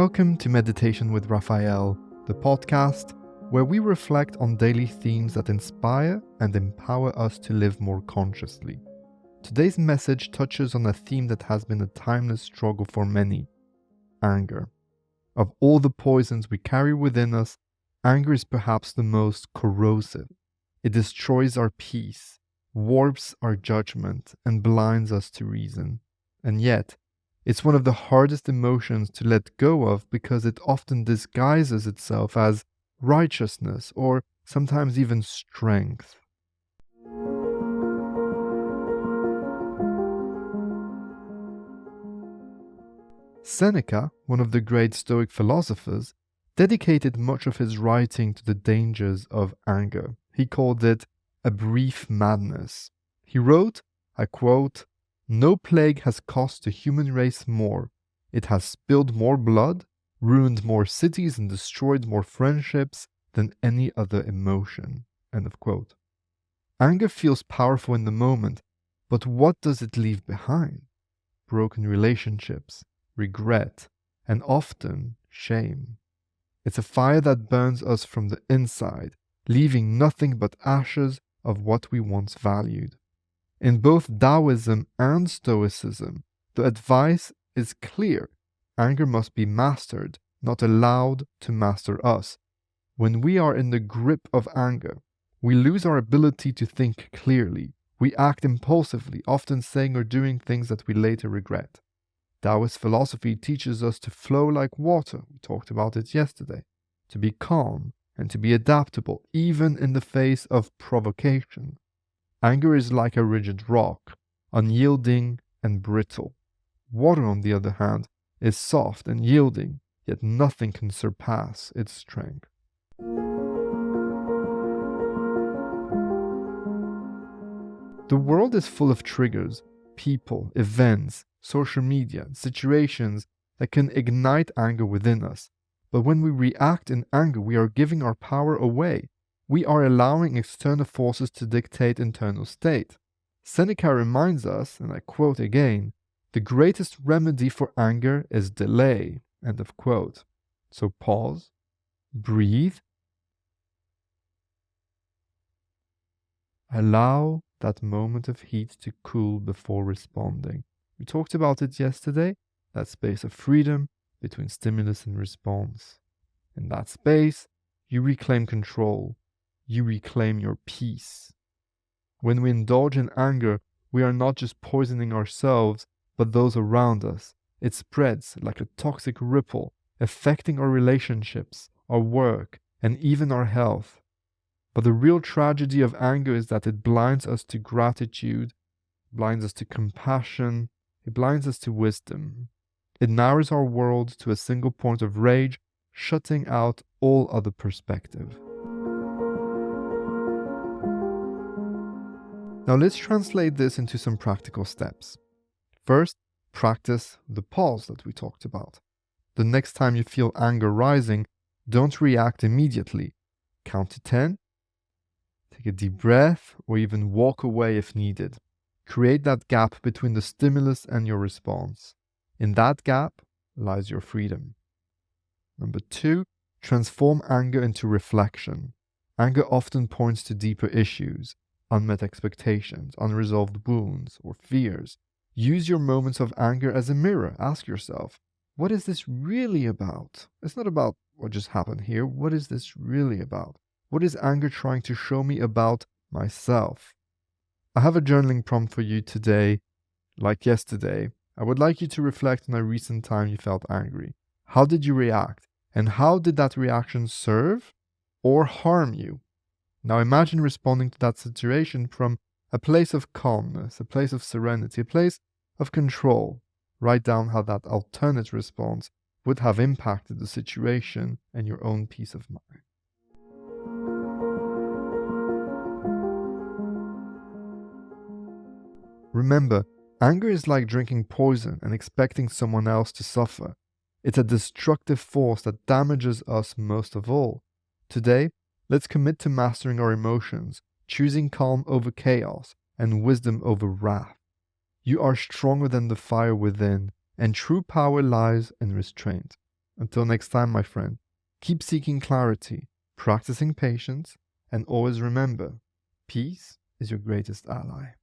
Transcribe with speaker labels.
Speaker 1: Welcome to Meditation with Raphael, the podcast where we reflect on daily themes that inspire and empower us to live more consciously. Today's message touches on a theme that has been a timeless struggle for many: anger. Of all the poisons we carry within us, anger is perhaps the most corrosive. It destroys our peace, warps our judgment, and blinds us to reason. And yet, it's one of the hardest emotions to let go of because it often disguises itself as righteousness or sometimes even strength. Seneca, one of the great Stoic philosophers, dedicated much of his writing to the dangers of anger. He called it a brief madness. He wrote, I quote, "No plague has cost the human race more. It has spilled more blood, ruined more cities, and destroyed more friendships than any other emotion." End of quote. Anger feels powerful in the moment, but what does it leave behind? Broken relationships, regret, and often shame. It's a fire that burns us from the inside, leaving nothing but ashes of what we once valued. In both Taoism and Stoicism, the advice is clear. Anger must be mastered, not allowed to master us. When we are in the grip of anger, we lose our ability to think clearly. We act impulsively, often saying or doing things that we later regret. Taoist philosophy teaches us to flow like water. We talked about it yesterday. To be calm and to be adaptable, even in the face of provocation. Anger is like a rigid rock, unyielding and brittle. Water, on the other hand, is soft and yielding, yet nothing can surpass its strength. The world is full of triggers, people, events, social media, situations that can ignite anger within us. But when we react in anger, we are giving our power away. We are allowing external forces to dictate internal state. Seneca reminds us, and I quote again, "The greatest remedy for anger is delay." End of quote. So pause, breathe, allow that moment of heat to cool before responding. We talked about it yesterday, that space of freedom between stimulus and response. In that space, you reclaim control. You reclaim your peace. When we indulge in anger, we are not just poisoning ourselves, but those around us. It spreads like a toxic ripple, affecting our relationships, our work, and even our health. But the real tragedy of anger is that it blinds us to gratitude, blinds us to compassion, it blinds us to wisdom. It narrows our world to a single point of rage, shutting out all other perspective. Now let's translate this into some practical steps. First, practice the pause that we talked about. The next time you feel anger rising, don't react immediately. Count to 10, take a deep breath, or even walk away if needed. Create that gap between the stimulus and your response. In that gap lies your freedom. Number 2, transform anger into reflection. Anger often points to deeper issues, unmet expectations, unresolved wounds, or fears. Use your moments of anger as a mirror. Ask yourself, what is this really about? It's not about what just happened here. What is this really about? What is anger trying to show me about myself? I have a journaling prompt for you today. Like yesterday, I would like you to reflect on a recent time you felt angry. How did you react? And how did that reaction serve or harm you? Now imagine responding to that situation from a place of calmness, a place of serenity, a place of control. Write down how that alternate response would have impacted the situation and your own peace of mind. Remember, anger is like drinking poison and expecting someone else to suffer. It's a destructive force that damages us most of all. Today, let's commit to mastering our emotions, choosing calm over chaos and wisdom over wrath. You are stronger than the fire within, and true power lies in restraint. Until next time, my friend, keep seeking clarity, practicing patience, and always remember, peace is your greatest ally.